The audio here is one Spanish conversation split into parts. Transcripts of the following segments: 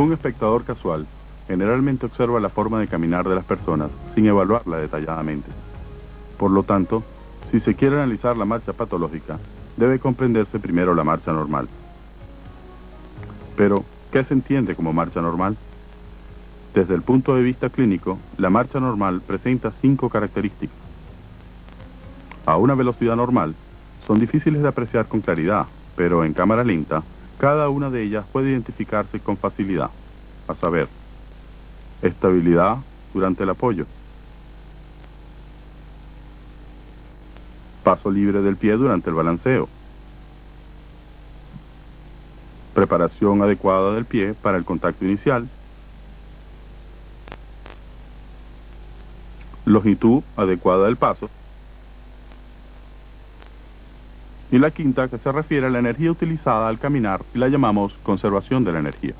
Un espectador casual generalmente observa la forma de caminar de las personas sin evaluarla detalladamente. Por lo tanto, si se quiere analizar la marcha patológica, debe comprenderse primero la marcha normal. Pero, ¿qué se entiende como marcha normal? Desde el punto de vista clínico, la marcha normal presenta 5 características. A una velocidad normal, son difíciles de apreciar con claridad, pero en cámara lenta, cada una de ellas puede identificarse con facilidad, a saber, estabilidad durante el apoyo, paso libre del pie durante el balanceo, preparación adecuada del pie para el contacto inicial, longitud adecuada del paso, y la quinta, que se refiere a la energía utilizada al caminar, y la llamamos conservación de la energía.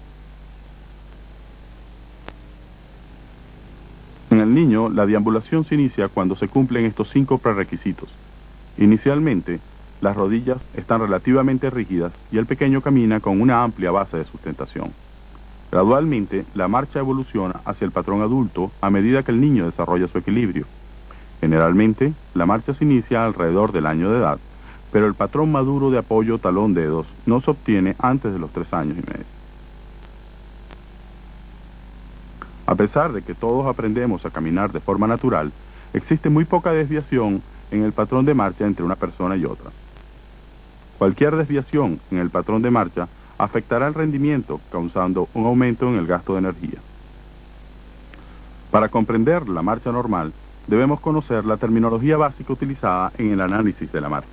En el niño, la deambulación se inicia cuando se cumplen estos 5 prerequisitos. Inicialmente, las rodillas están relativamente rígidas y el pequeño camina con una amplia base de sustentación. Gradualmente, la marcha evoluciona hacia el patrón adulto a medida que el niño desarrolla su equilibrio. Generalmente, la marcha se inicia alrededor del año de edad, pero el patrón maduro de apoyo talón-dedos no se obtiene antes de los 3 años y medio. A pesar de que todos aprendemos a caminar de forma natural, existe muy poca desviación en el patrón de marcha entre una persona y otra. Cualquier desviación en el patrón de marcha afectará el rendimiento, causando un aumento en el gasto de energía. Para comprender la marcha normal, debemos conocer la terminología básica utilizada en el análisis de la marcha.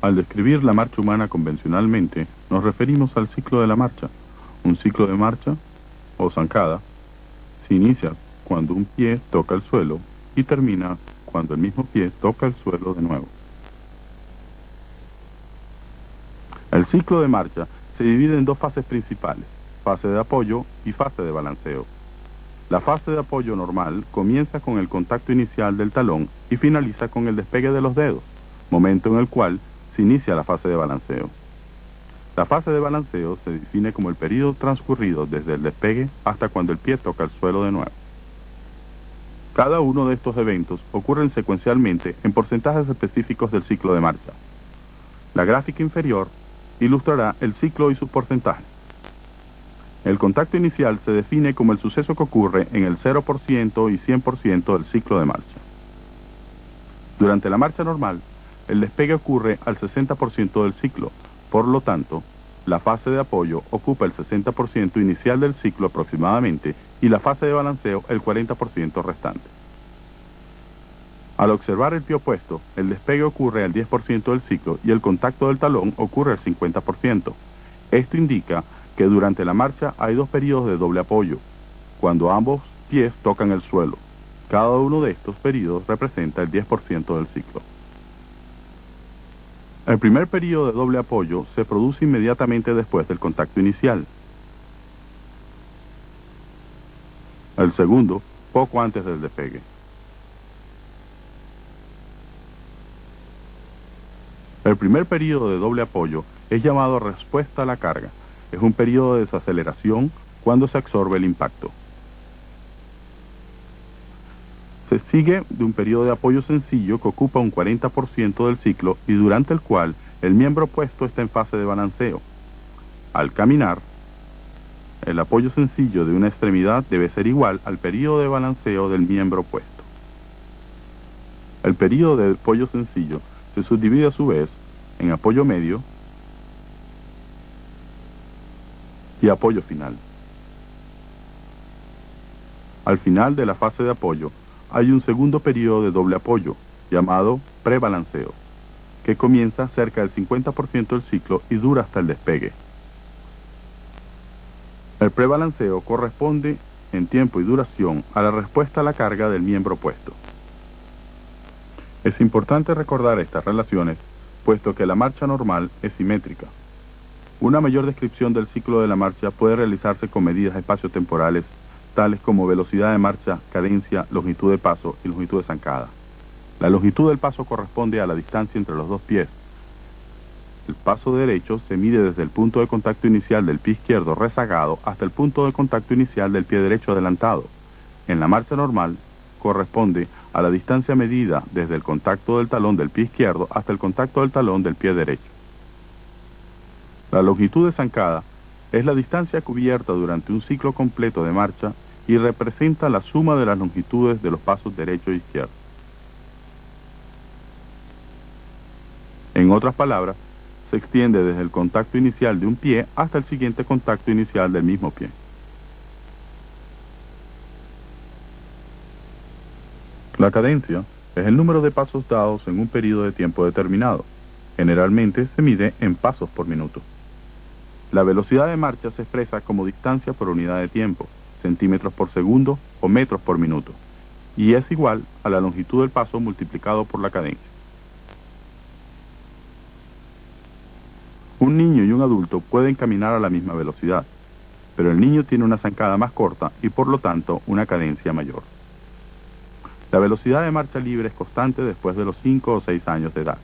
Al describir la marcha humana convencionalmente, nos referimos al ciclo de la marcha. Un ciclo de marcha, o zancada, se inicia cuando un pie toca el suelo y termina cuando el mismo pie toca el suelo de nuevo. El ciclo de marcha se divide en 2 fases principales, fase de apoyo y fase de balanceo. La fase de apoyo normal comienza con el contacto inicial del talón y finaliza con el despegue de los dedos, momento en el cual se inicia la fase de balanceo. La fase de balanceo se define como el periodo transcurrido desde el despegue hasta cuando el pie toca el suelo de nuevo. Cada uno de estos eventos ocurren secuencialmente en porcentajes específicos del ciclo de marcha. La gráfica inferior ilustrará el ciclo y sus porcentajes. El contacto inicial se define como el suceso que ocurre en el 0% y 100% del ciclo de marcha. Durante la marcha normal, el despegue ocurre al 60% del ciclo, por lo tanto, la fase de apoyo ocupa el 60% inicial del ciclo aproximadamente y la fase de balanceo el 40% restante. Al observar el pie opuesto, el despegue ocurre al 10% del ciclo y el contacto del talón ocurre al 50%. Esto indica que durante la marcha hay 2 periodos de doble apoyo, cuando ambos pies tocan el suelo. Cada uno de estos periodos representa el 10% del ciclo. El primer periodo de doble apoyo se produce inmediatamente después del contacto inicial. El segundo, poco antes del despegue. El primer periodo de doble apoyo es llamado respuesta a la carga. Es un periodo de desaceleración cuando se absorbe el impacto. Se sigue de un periodo de apoyo sencillo que ocupa un 40% del ciclo y durante el cual el miembro opuesto está en fase de balanceo. Al caminar, el apoyo sencillo de una extremidad debe ser igual al periodo de balanceo del miembro opuesto. El periodo de apoyo sencillo se subdivide a su vez en apoyo medio y apoyo final. Al final de la fase de apoyo, hay un segundo periodo de doble apoyo, llamado prebalanceo, que comienza cerca del 50% del ciclo y dura hasta el despegue. El prebalanceo corresponde en tiempo y duración a la respuesta a la carga del miembro opuesto. Es importante recordar estas relaciones, puesto que la marcha normal es simétrica. Una mayor descripción del ciclo de la marcha puede realizarse con medidas espaciotemporales tales como velocidad de marcha, cadencia, longitud de paso y longitud de zancada. La longitud del paso corresponde a la distancia entre los 2 pies. El paso derecho se mide desde el punto de contacto inicial del pie izquierdo rezagado hasta el punto de contacto inicial del pie derecho adelantado. En la marcha normal, corresponde a la distancia medida desde el contacto del talón del pie izquierdo hasta el contacto del talón del pie derecho. La longitud de zancada es la distancia cubierta durante un ciclo completo de marcha y representa la suma de las longitudes de los pasos derecho e izquierdo. En otras palabras, se extiende desde el contacto inicial de un pie hasta el siguiente contacto inicial del mismo pie. La cadencia es el número de pasos dados en un periodo de tiempo determinado. Generalmente se mide en pasos por minuto. La velocidad de marcha se expresa como distancia por unidad de tiempo, centímetros por segundo o metros por minuto, y es igual a la longitud del paso multiplicado por la cadencia. Un niño y un adulto pueden caminar a la misma velocidad, pero el niño tiene una zancada más corta y por lo tanto una cadencia mayor. La velocidad de marcha libre es constante después de los 5 o 6 años de edad.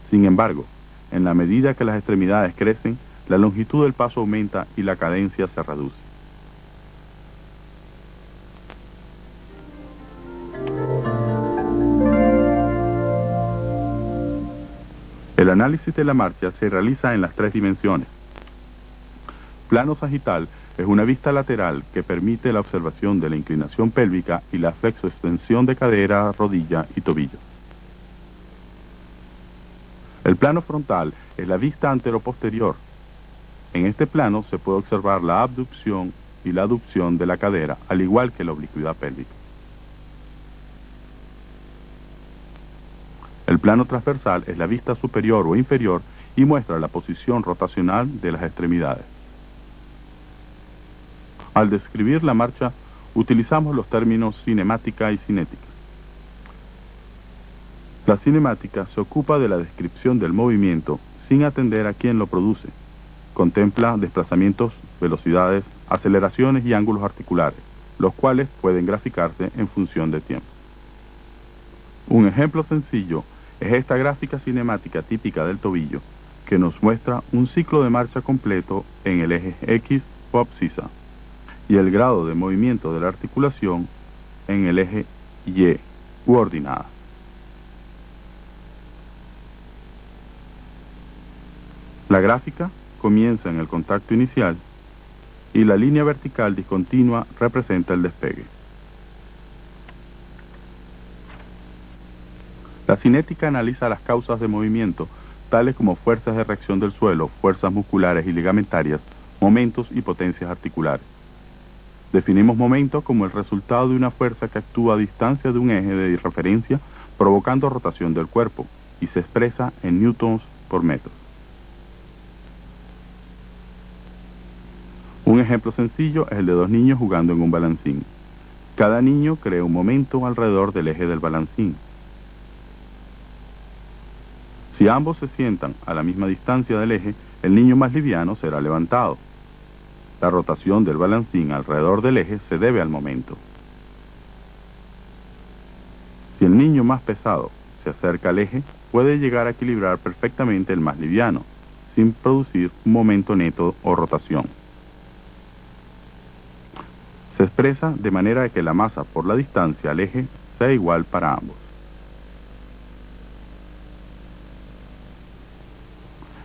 Sin embargo, en la medida que las extremidades crecen, la longitud del paso aumenta y la cadencia se reduce. El análisis de la marcha se realiza en las 3 dimensiones. Plano sagital es una vista lateral que permite la observación de la inclinación pélvica y la flexoextensión de cadera, rodilla y tobillo. El plano frontal es la vista anteroposterior. En este plano se puede observar la abducción y la aducción de la cadera, al igual que la oblicuidad pélvica. El plano transversal es la vista superior o inferior y muestra la posición rotacional de las extremidades. Al describir la marcha, utilizamos los términos cinemática y cinética. La cinemática se ocupa de la descripción del movimiento sin atender a quién lo produce. Contempla desplazamientos, velocidades, aceleraciones y ángulos articulares, los cuales pueden graficarse en función de tiempo. Un ejemplo sencillo es esta gráfica cinemática típica del tobillo, que nos muestra un ciclo de marcha completo en el eje X o abscisa, y el grado de movimiento de la articulación en el eje Y u ordinada. La gráfica comienza en el contacto inicial y la línea vertical discontinua representa el despegue. La cinética analiza las causas de movimiento, tales como fuerzas de reacción del suelo, fuerzas musculares y ligamentarias, momentos y potencias articulares. Definimos momento como el resultado de una fuerza que actúa a distancia de un eje de referencia, provocando rotación del cuerpo, y se expresa en newtons por metro. Un ejemplo sencillo es el de 2 niños jugando en un balancín. Cada niño crea un momento alrededor del eje del balancín. Si ambos se sientan a la misma distancia del eje, el niño más liviano será levantado. La rotación del balancín alrededor del eje se debe al momento. Si el niño más pesado se acerca al eje, puede llegar a equilibrar perfectamente el más liviano, sin producir un momento neto o rotación. Se expresa de manera que la masa por la distancia al eje sea igual para ambos.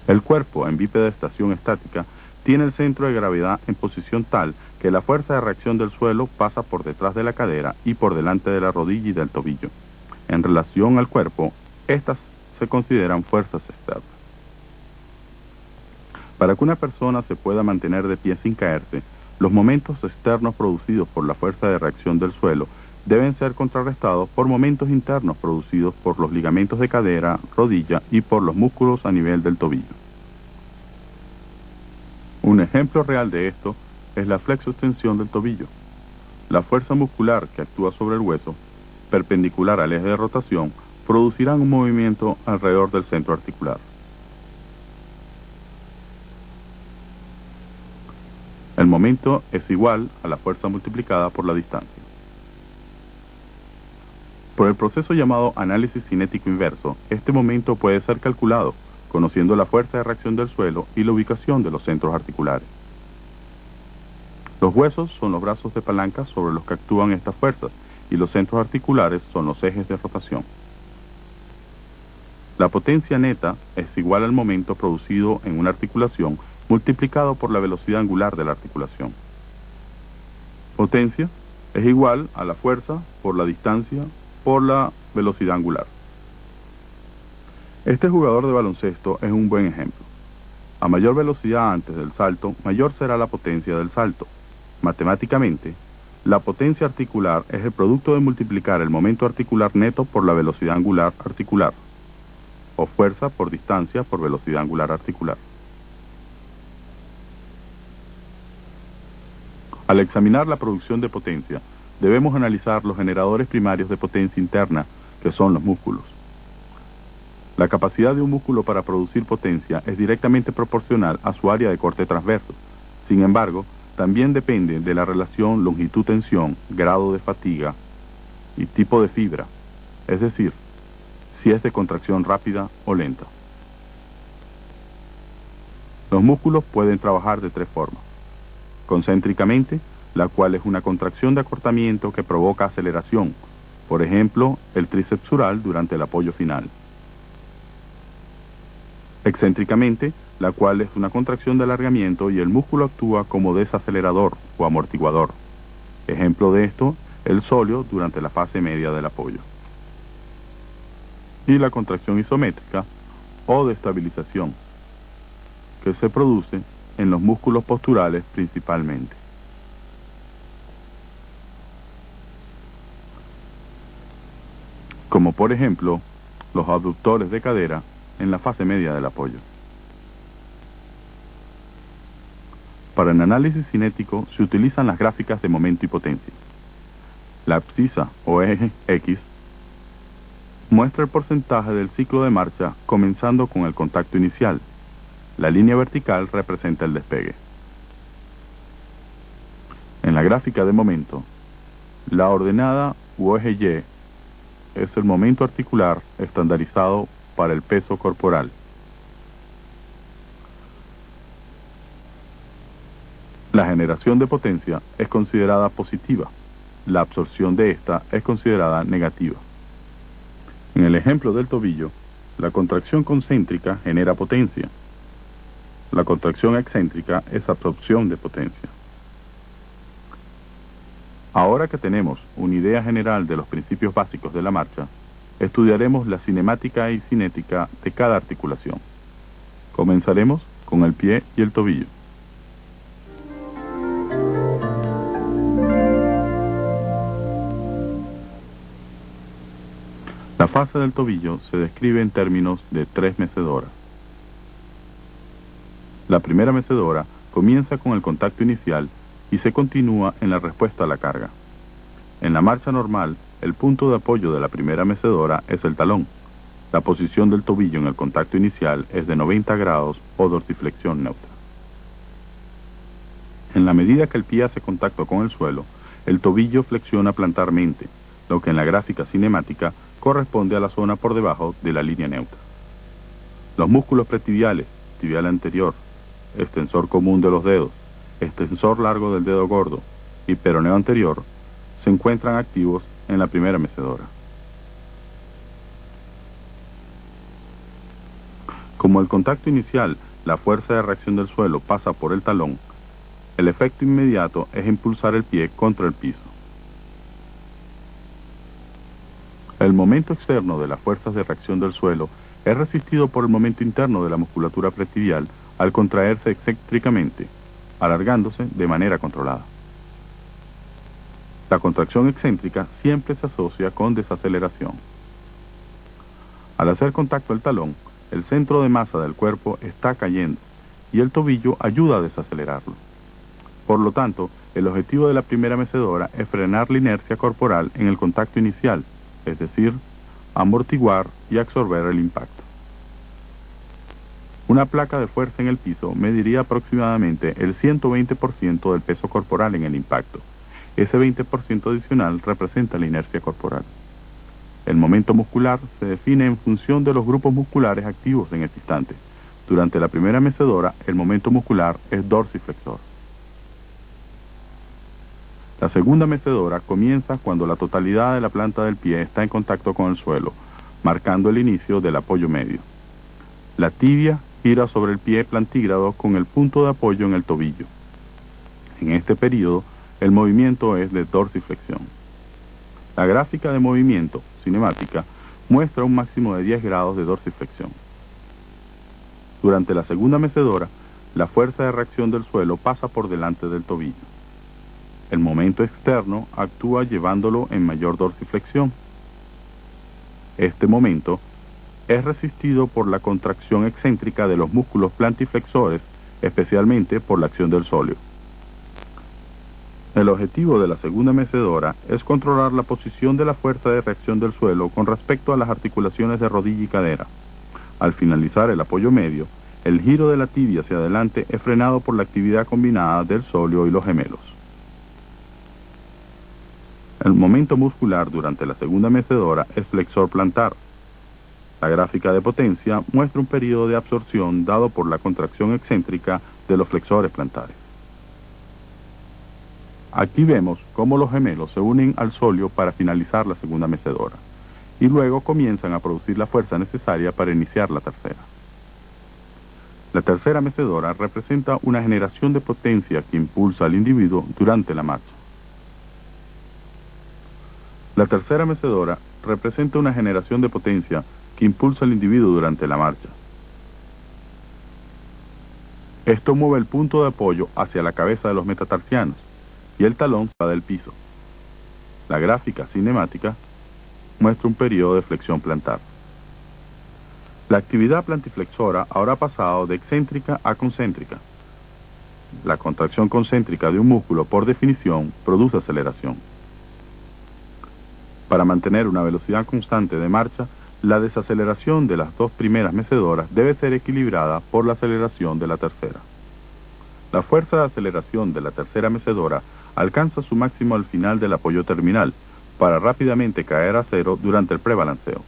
El cuerpo en bipedestación estática tiene el centro de gravedad en posición tal que la fuerza de reacción del suelo pasa por detrás de la cadera y por delante de la rodilla y del tobillo. En relación al cuerpo, estas se consideran fuerzas externas. Para que una persona se pueda mantener de pie sin caerse, los momentos externos producidos por la fuerza de reacción del suelo deben ser contrarrestados por momentos internos producidos por los ligamentos de cadera, rodilla y por los músculos a nivel del tobillo. Un ejemplo real de esto es la flexoextensión del tobillo. La fuerza muscular que actúa sobre el hueso, perpendicular al eje de rotación, producirá un movimiento alrededor del centro articular. El momento es igual a la fuerza multiplicada por la distancia. Por el proceso llamado análisis cinético inverso, este momento puede ser calculado conociendo la fuerza de reacción del suelo y la ubicación de los centros articulares. Los huesos son los brazos de palanca sobre los que actúan estas fuerzas y los centros articulares son los ejes de rotación. La potencia neta es igual al momento producido en una articulación multiplicado por la velocidad angular de la articulación. Potencia es igual a la fuerza por la distancia por la velocidad angular. Este jugador de baloncesto es un buen ejemplo. A mayor velocidad antes del salto, mayor será la potencia del salto. Matemáticamente, la potencia articular es el producto de multiplicar el momento articular neto por la velocidad angular articular, o fuerza por distancia por velocidad angular articular. Al examinar la producción de potencia, debemos analizar los generadores primarios de potencia interna, que son los músculos. La capacidad de un músculo para producir potencia es directamente proporcional a su área de corte transverso. Sin embargo, también depende de la relación longitud-tensión, grado de fatiga y tipo de fibra, es decir, si es de contracción rápida o lenta. Los músculos pueden trabajar de tres formas. Concéntricamente, la cual es una contracción de acortamiento que provoca aceleración, por ejemplo, el tríceps sural durante el apoyo final. Excéntricamente, la cual es una contracción de alargamiento y el músculo actúa como desacelerador o amortiguador. Ejemplo de esto, el sóleo durante la fase media del apoyo. Y la contracción isométrica o de estabilización, que se produce en los músculos posturales principalmente. Como por ejemplo, los abductores de cadera en la fase media del apoyo. Para el análisis cinético se utilizan las gráficas de momento y potencia. La abscisa o eje X muestra el porcentaje del ciclo de marcha comenzando con el contacto inicial. La línea vertical representa el despegue. En la gráfica de momento, la ordenada u eje Y es el momento articular estandarizado para el peso corporal. La generación de potencia es considerada positiva. La absorción de esta es considerada negativa. En el ejemplo del tobillo, la contracción concéntrica genera potencia. La contracción excéntrica es absorción de potencia. Ahora que tenemos una idea general de los principios básicos de la marcha, estudiaremos la cinemática y cinética de cada articulación. Comenzaremos con el pie y el tobillo. La fase del tobillo se describe en términos de 3 mecedoras. La primera mecedora comienza con el contacto inicial y se continúa en la respuesta a la carga. En la marcha normal, el punto de apoyo de la primera mecedora es el talón. La posición del tobillo en el contacto inicial es de 90 grados o dorsiflexión neutra. En la medida que el pie hace contacto con el suelo, el tobillo flexiona plantarmente, lo que en la gráfica cinemática corresponde a la zona por debajo de la línea neutra. Los músculos pretibiales, tibial anterior, extensor común de los dedos, extensor largo del dedo gordo y peroneo anterior, se encuentran activos en la primera mecedora. Como el contacto inicial, la fuerza de reacción del suelo pasa por el talón, el efecto inmediato es impulsar el pie contra el piso. El momento externo de las fuerzas de reacción del suelo es resistido por el momento interno de la musculatura pretibial al contraerse excéntricamente, alargándose de manera controlada. La contracción excéntrica siempre se asocia con desaceleración. Al hacer contacto el talón, el centro de masa del cuerpo está cayendo y el tobillo ayuda a desacelerarlo. Por lo tanto, el objetivo de la primera mecedora es frenar la inercia corporal en el contacto inicial, es decir, amortiguar y absorber el impacto. Una placa de fuerza en el piso mediría aproximadamente el 120% del peso corporal en el impacto. Ese 20% adicional representa la inercia corporal. El momento muscular se define en función de los grupos musculares activos en este instante. Durante la primera mecedora, el momento muscular es dorsiflexor. La segunda mecedora comienza cuando la totalidad de la planta del pie está en contacto con el suelo, marcando el inicio del apoyo medio. La tibia gira sobre el pie plantígrado con el punto de apoyo en el tobillo. En este periodo, el movimiento es de dorsiflexión. La gráfica de movimiento, cinemática, muestra un máximo de 10 grados de dorsiflexión. Durante la segunda mecedora, la fuerza de reacción del suelo pasa por delante del tobillo. El momento externo actúa llevándolo en mayor dorsiflexión. Este momento es resistido por la contracción excéntrica de los músculos plantiflexores, especialmente por la acción del sóleo. El objetivo de la segunda mecedora es controlar la posición de la fuerza de reacción del suelo con respecto a las articulaciones de rodilla y cadera. Al finalizar el apoyo medio, el giro de la tibia hacia adelante es frenado por la actividad combinada del sóleo y los gemelos. El momento muscular durante la segunda mecedora es flexor plantar. La gráfica de potencia muestra un periodo de absorción dado por la contracción excéntrica de los flexores plantares. Aquí vemos cómo los gemelos se unen al sóleo para finalizar la segunda mecedora y luego comienzan a producir la fuerza necesaria para iniciar la tercera. La tercera mecedora representa una generación de potencia que impulsa al individuo durante la marcha. La tercera mecedora representa una generación de potencia que impulsa al individuo durante la marcha. Esto mueve el punto de apoyo hacia la cabeza de los metatarsianos y el talón sale del piso. La gráfica cinemática muestra un periodo de flexión plantar. La actividad plantiflexora ahora ha pasado de excéntrica a concéntrica. La contracción concéntrica de un músculo, por definición, produce aceleración. Para mantener una velocidad constante de marcha, la desaceleración de las dos primeras mecedoras debe ser equilibrada por la aceleración de la tercera. La fuerza de aceleración de la tercera mecedora alcanza su máximo al final del apoyo terminal, para rápidamente caer a cero durante el prebalanceo.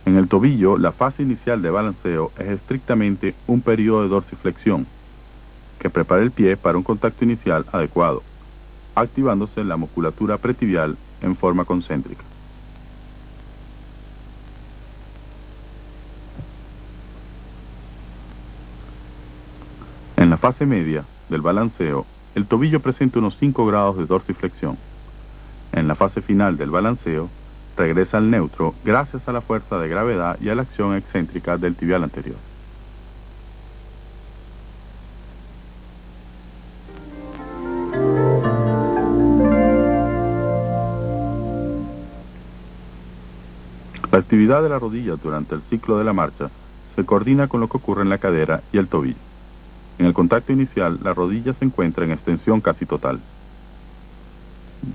En el tobillo, la fase inicial de balanceo es estrictamente un periodo de dorsiflexión, que prepara el pie para un contacto inicial adecuado, activándose la musculatura pretibial en forma concéntrica. En la fase media del balanceo, el tobillo presenta unos 5 grados de dorsiflexión. En la fase final del balanceo, regresa al neutro gracias a la fuerza de gravedad y a la acción excéntrica del tibial anterior. La actividad de la rodilla durante el ciclo de la marcha se coordina con lo que ocurre en la cadera y el tobillo. En el contacto inicial, la rodilla se encuentra en extensión casi total.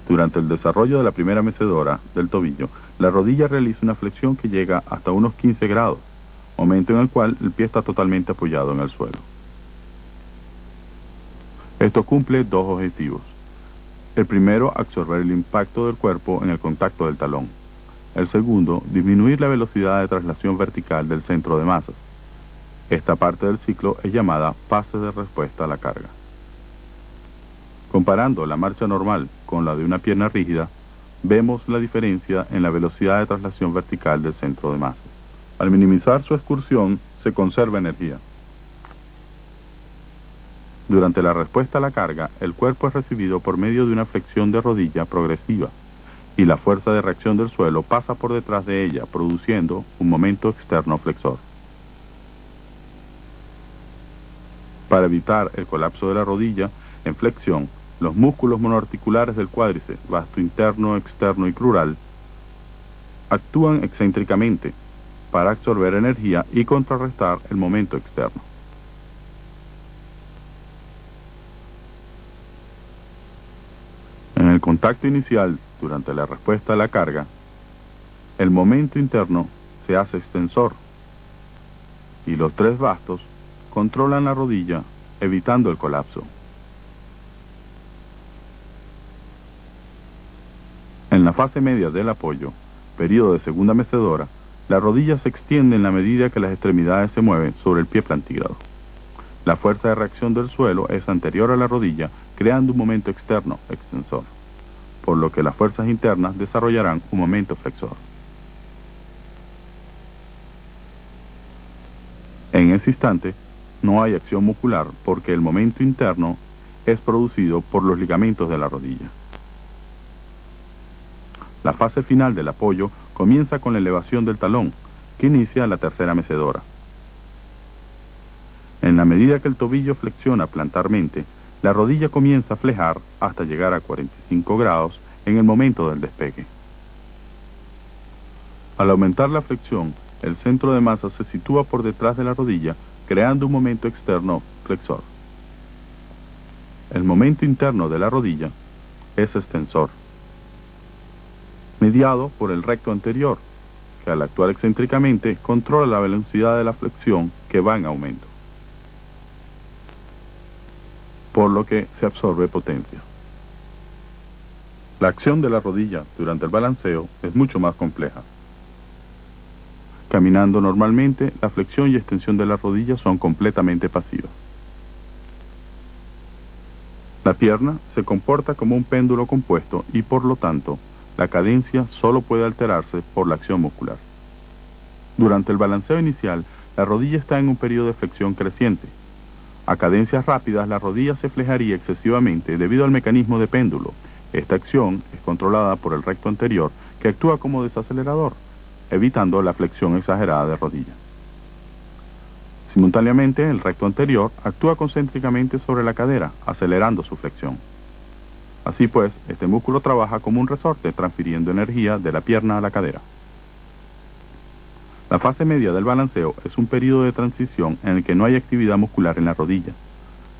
Durante el desarrollo de la primera mecedora del tobillo, la rodilla realiza una flexión que llega hasta unos 15 grados, momento en el cual el pie está totalmente apoyado en el suelo. Esto cumple dos objetivos. El primero, absorber el impacto del cuerpo en el contacto del talón. El segundo, disminuir la velocidad de traslación vertical del centro de masas. Esta parte del ciclo es llamada fase de respuesta a la carga. Comparando la marcha normal con la de una pierna rígida, vemos la diferencia en la velocidad de traslación vertical del centro de masas. Al minimizar su excursión, se conserva energía. Durante la respuesta a la carga, el cuerpo es recibido por medio de una flexión de rodilla progresiva, y la fuerza de reacción del suelo pasa por detrás de ella, produciendo un momento externo flexor. Para evitar el colapso de la rodilla, en flexión, los músculos monoarticulares del cuádriceps, vasto interno, externo y crural, actúan excéntricamente para absorber energía y contrarrestar el momento externo. En el contacto inicial, durante la respuesta a la carga, el momento interno se hace extensor y los tres bastos controlan la rodilla, evitando el colapso. En la fase media del apoyo, periodo de segunda mecedora, la rodilla se extiende en la medida que las extremidades se mueven sobre el pie plantígrado. La fuerza de reacción del suelo es anterior a la rodilla, creando un momento externo extensor, por lo que las fuerzas internas desarrollarán un momento flexor. En ese instante, no hay acción muscular porque el momento interno es producido por los ligamentos de la rodilla. La fase final del apoyo comienza con la elevación del talón, que inicia la tercera mecedora. En la medida que el tobillo flexiona plantarmente, la rodilla comienza a flejar hasta llegar a 45 grados en el momento del despegue. Al aumentar la flexión, el centro de masa se sitúa por detrás de la rodilla, creando un momento externo flexor. El momento interno de la rodilla es extensor, mediado por el recto anterior, que al actuar excéntricamente controla la velocidad de la flexión que va en aumento, por lo que se absorbe potencia. La acción de la rodilla durante el balanceo es mucho más compleja. Caminando normalmente, la flexión y extensión de la rodilla son completamente pasivas. La pierna se comporta como un péndulo compuesto y por lo tanto, la cadencia solo puede alterarse por la acción muscular. Durante el balanceo inicial, la rodilla está en un periodo de flexión creciente. A cadencias rápidas, la rodilla se flejaría excesivamente debido al mecanismo de péndulo. Esta acción es controlada por el recto anterior, que actúa como desacelerador, evitando la flexión exagerada de rodilla. Simultáneamente, el recto anterior actúa concéntricamente sobre la cadera, acelerando su flexión. Así pues, este músculo trabaja como un resorte, transfiriendo energía de la pierna a la cadera. La fase media del balanceo es un periodo de transición en el que no hay actividad muscular en la rodilla.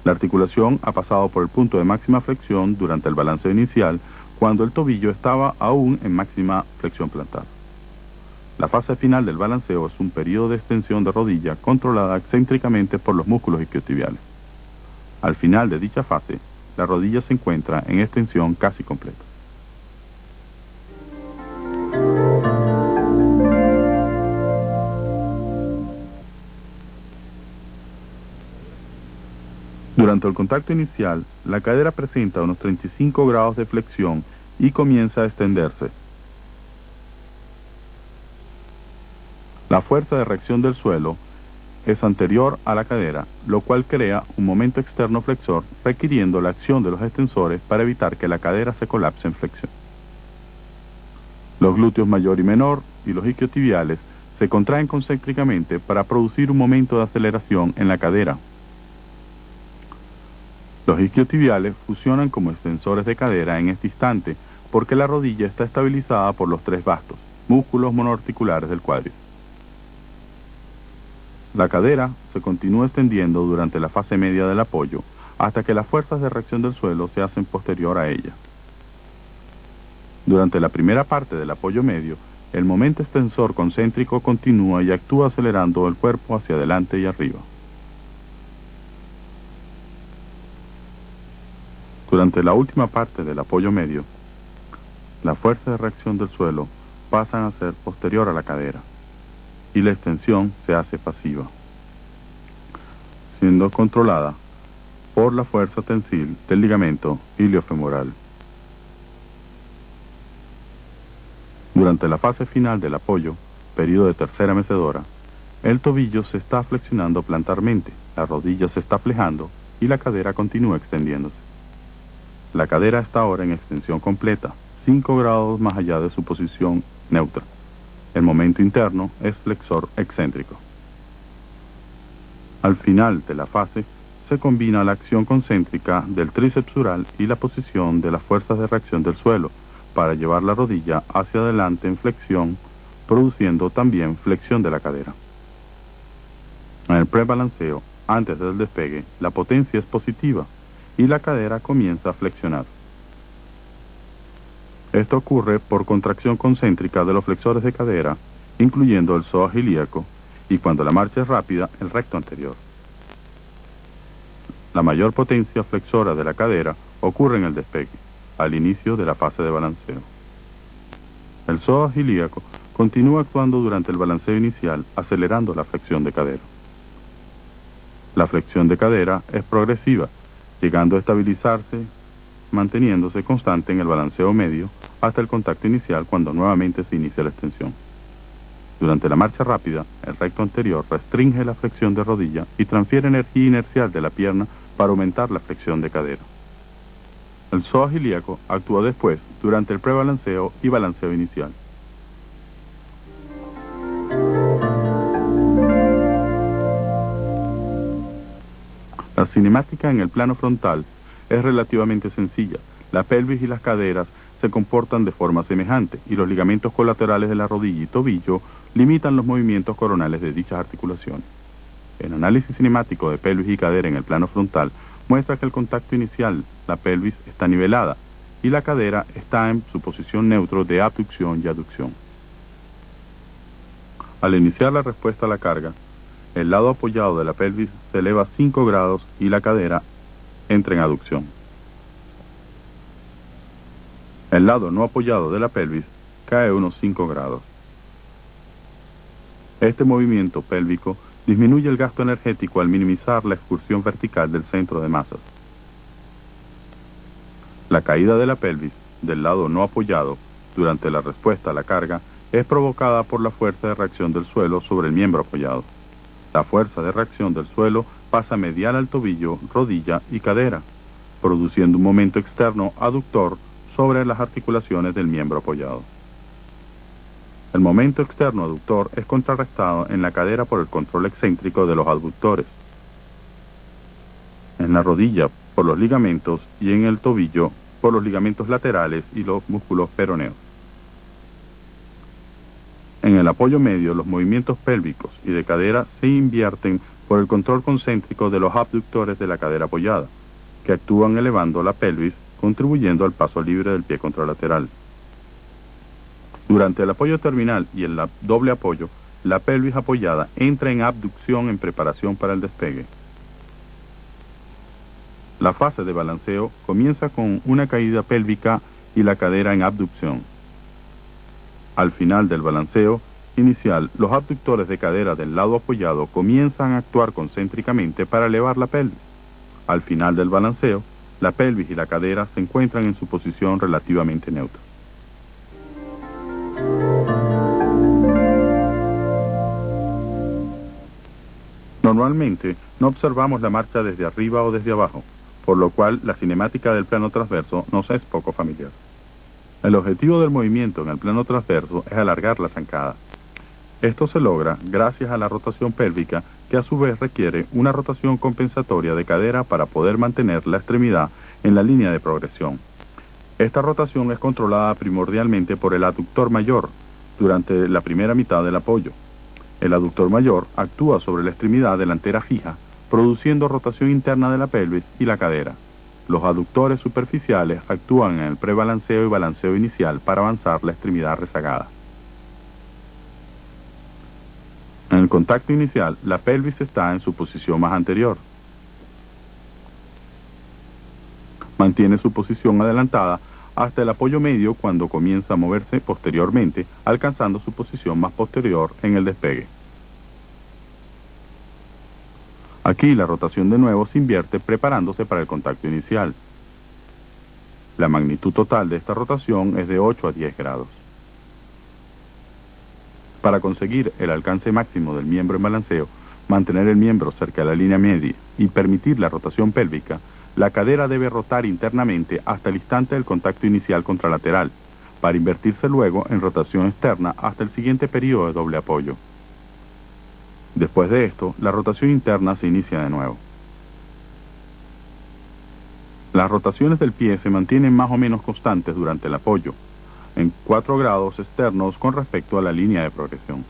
La articulación ha pasado por el punto de máxima flexión durante el balanceo inicial, cuando el tobillo estaba aún en máxima flexión plantar. La fase final del balanceo es un periodo de extensión de rodilla controlada excéntricamente por los músculos isquiotibiales. Al final de dicha fase, la rodilla se encuentra en extensión casi completa. Durante el contacto inicial, la cadera presenta unos 35 grados de flexión y comienza a extenderse. La fuerza de reacción del suelo es anterior a la cadera, lo cual crea un momento externo flexor, requiriendo la acción de los extensores para evitar que la cadera se colapse en flexión. Los glúteos mayor y menor y los isquiotibiales se contraen concéntricamente para producir un momento de aceleración en la cadera. Los isquiotibiales fusionan como extensores de cadera en este instante porque la rodilla está estabilizada por los tres bastos, músculos monoarticulares del cuádriceps. La cadera se continúa extendiendo durante la fase media del apoyo hasta que las fuerzas de reacción del suelo se hacen posterior a ella. Durante la primera parte del apoyo medio, el momento extensor concéntrico continúa y actúa acelerando el cuerpo hacia adelante y arriba. Durante la última parte del apoyo medio, las fuerzas de reacción del suelo pasan a ser posterior a la cadera y la extensión se hace pasiva, siendo controlada por la fuerza tensil del ligamento iliofemoral. Durante la fase final del apoyo, periodo de tercera mecedora, el tobillo se está flexionando plantarmente, la rodilla se está flejando y la cadera continúa extendiéndose. La cadera está ahora en extensión completa, 5 grados más allá de su posición neutra. El momento interno es flexor excéntrico. Al final de la fase, se combina la acción concéntrica del tríceps sural y la posición de las fuerzas de reacción del suelo para llevar la rodilla hacia adelante en flexión, produciendo también flexión de la cadera. En el prebalanceo, antes del despegue, la potencia es positiva y la cadera comienza a flexionar. Esto ocurre por contracción concéntrica de los flexores de cadera, incluyendo el psoas ilíaco, y cuando la marcha es rápida, el recto anterior. La mayor potencia flexora de la cadera ocurre en el despegue, al inicio de la fase de balanceo. El psoas ilíaco continúa actuando durante el balanceo inicial, acelerando la flexión de cadera. La flexión de cadera es progresiva, llegando a estabilizarse, manteniéndose constante en el balanceo medio hasta el contacto inicial cuando nuevamente se inicia la extensión. Durante la marcha rápida, el recto anterior restringe la flexión de rodilla y transfiere energía inercial de la pierna para aumentar la flexión de cadera. El psoas ilíaco actúa después, durante el prebalanceo y balanceo inicial. La cinemática en el plano frontal es relativamente sencilla. La pelvis y las caderas se comportan de forma semejante y los ligamentos colaterales de la rodilla y tobillo limitan los movimientos coronales de dichas articulaciones. El análisis cinemático de pelvis y cadera en el plano frontal muestra que el contacto inicial, la pelvis está nivelada y la cadera está en su posición neutro de abducción y aducción. Al iniciar la respuesta a la carga, el lado apoyado de la pelvis se eleva 5 grados y la cadera entra en aducción. El lado no apoyado de la pelvis cae unos 5 grados. Este movimiento pélvico disminuye el gasto energético al minimizar la excursión vertical del centro de masas. La caída de la pelvis del lado no apoyado durante la respuesta a la carga es provocada por la fuerza de reacción del suelo sobre el miembro apoyado. La fuerza de reacción del suelo pasa medial al tobillo, rodilla y cadera, produciendo un momento externo aductor sobre las articulaciones del miembro apoyado. El momento externo aductor es contrarrestado en la cadera por el control excéntrico de los abductores, en la rodilla por los ligamentos y en el tobillo por los ligamentos laterales y los músculos peroneos. En el apoyo medio, los movimientos pélvicos y de cadera se invierten por el control concéntrico de los abductores de la cadera apoyada, que actúan elevando la pelvis, contribuyendo al paso libre del pie contralateral. Durante el apoyo terminal y el doble apoyo, la pelvis apoyada entra en abducción en preparación para el despegue. La fase de balanceo comienza con una caída pélvica y la cadera en abducción. Al final del balanceo inicial, los abductores de cadera del lado apoyado comienzan a actuar concéntricamente para elevar la pelvis. Al final del balanceo, la pelvis y la cadera se encuentran en su posición relativamente neutra. Normalmente no observamos la marcha desde arriba o desde abajo, por lo cual la cinemática del plano transverso nos es poco familiar. El objetivo del movimiento en el plano transverso es alargar la zancada. Esto se logra gracias a la rotación pélvica, que a su vez requiere una rotación compensatoria de cadera para poder mantener la extremidad en la línea de progresión. Esta rotación es controlada primordialmente por el aductor mayor durante la primera mitad del apoyo. El aductor mayor actúa sobre la extremidad delantera fija, produciendo rotación interna de la pelvis y la cadera. Los aductores superficiales actúan en el prebalanceo y balanceo inicial para avanzar la extremidad rezagada. En el contacto inicial, la pelvis está en su posición más anterior. Mantiene su posición adelantada hasta el apoyo medio cuando comienza a moverse posteriormente, alcanzando su posición más posterior en el despegue. Aquí la rotación de nuevo se invierte preparándose para el contacto inicial. La magnitud total de esta rotación es de 8 a 10 grados. Para conseguir el alcance máximo del miembro en balanceo, mantener el miembro cerca de la línea media y permitir la rotación pélvica, la cadera debe rotar internamente hasta el instante del contacto inicial contralateral, para invertirse luego en rotación externa hasta el siguiente periodo de doble apoyo. Después de esto, la rotación interna se inicia de nuevo. Las rotaciones del pie se mantienen más o menos constantes durante el apoyo, en 4 grados externos con respecto a la línea de progresión.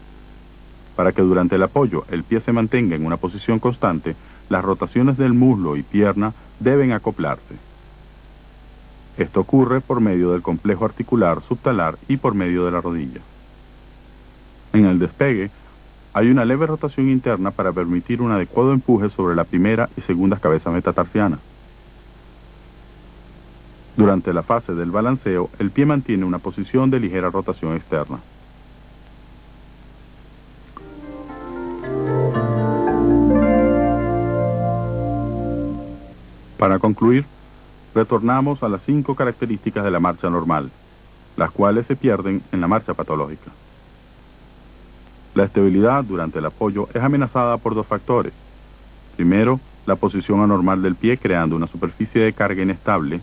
Para que durante el apoyo el pie se mantenga en una posición constante, las rotaciones del muslo y pierna deben acoplarse. Esto ocurre por medio del complejo articular subtalar y por medio de la rodilla. En el despegue, hay una leve rotación interna para permitir un adecuado empuje sobre la primera y segunda cabezas metatarsianas. Durante la fase del balanceo, el pie mantiene una posición de ligera rotación externa. Para concluir, retornamos a las 5 características de la marcha normal, las cuales se pierden en la marcha patológica. La estabilidad durante el apoyo es amenazada por 2 factores. Primero, la posición anormal del pie creando una superficie de carga inestable.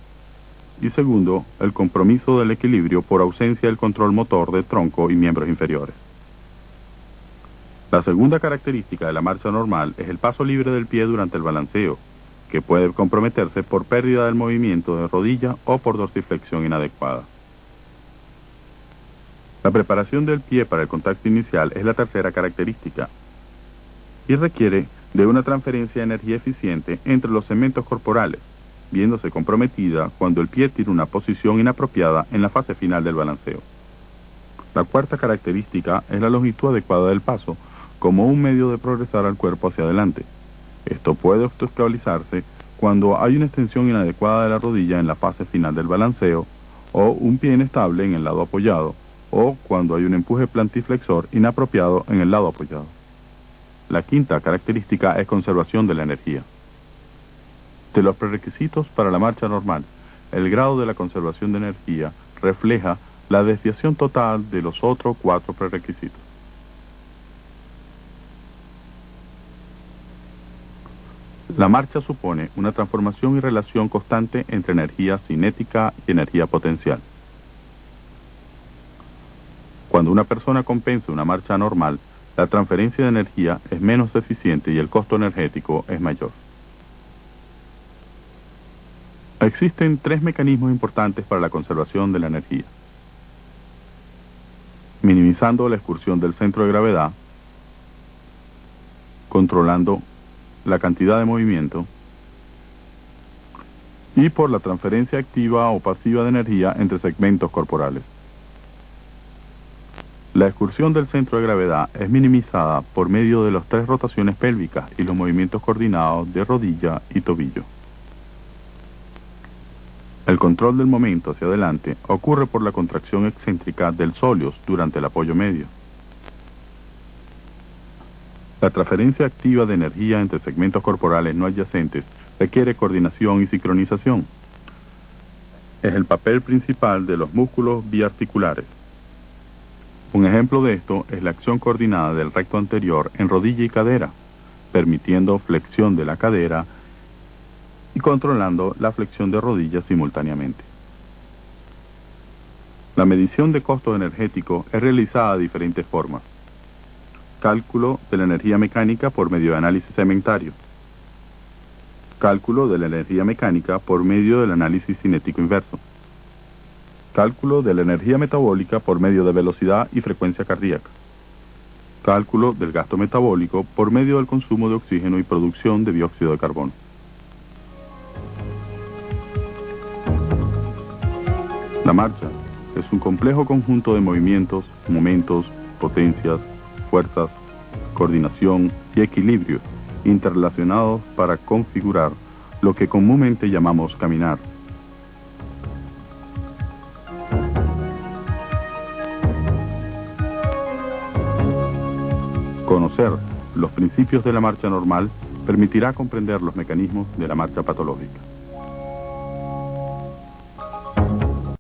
Y segundo, el compromiso del equilibrio por ausencia del control motor de tronco y miembros inferiores. La segunda característica de la marcha normal es el paso libre del pie durante el balanceo, que puede comprometerse por pérdida del movimiento de rodilla o por dorsiflexión inadecuada. La preparación del pie para el contacto inicial es la tercera característica y requiere de una transferencia de energía eficiente entre los segmentos corporales, viéndose comprometida cuando el pie tiene una posición inapropiada en la fase final del balanceo. La cuarta característica es la longitud adecuada del paso como un medio de progresar al cuerpo hacia adelante. Esto puede obstaculizarse cuando hay una extensión inadecuada de la rodilla en la fase final del balanceo, o un pie inestable en el lado apoyado, o cuando hay un empuje plantiflexor inapropiado en el lado apoyado. La quinta característica es conservación de la energía. De los prerequisitos para la marcha normal, el grado de la conservación de energía refleja la desviación total de los otros 4 prerequisitos. La marcha supone una transformación y relación constante entre energía cinética y energía potencial. Cuando una persona compensa una marcha anormal, la transferencia de energía es menos eficiente y el costo energético es mayor. Existen 3 mecanismos importantes para la conservación de la energía: minimizando la excursión del centro de gravedad, controlando la cantidad de movimiento y por la transferencia activa o pasiva de energía entre segmentos corporales. La excursión del centro de gravedad es minimizada por medio de las 3 rotaciones pélvicas y los movimientos coordinados de rodilla y tobillo. El control del momento hacia adelante ocurre por la contracción excéntrica del soleus durante el apoyo medio. La transferencia activa de energía entre segmentos corporales no adyacentes requiere coordinación y sincronización. Es el papel principal de los músculos biarticulares. Un ejemplo de esto es la acción coordinada del recto anterior en rodilla y cadera, permitiendo flexión de la cadera y controlando la flexión de rodillas simultáneamente. La medición de costo energético es realizada de diferentes formas: cálculo de la energía mecánica por medio de análisis segmentario, cálculo de la energía mecánica por medio del análisis cinético inverso, cálculo de la energía metabólica por medio de velocidad y frecuencia cardíaca, cálculo del gasto metabólico por medio del consumo de oxígeno y producción de dióxido de carbono. La marcha es un complejo conjunto de movimientos, momentos, potencias, fuerzas, coordinación y equilibrio interrelacionados para configurar lo que comúnmente llamamos caminar. Conocer los principios de la marcha normal permitirá comprender los mecanismos de la marcha patológica.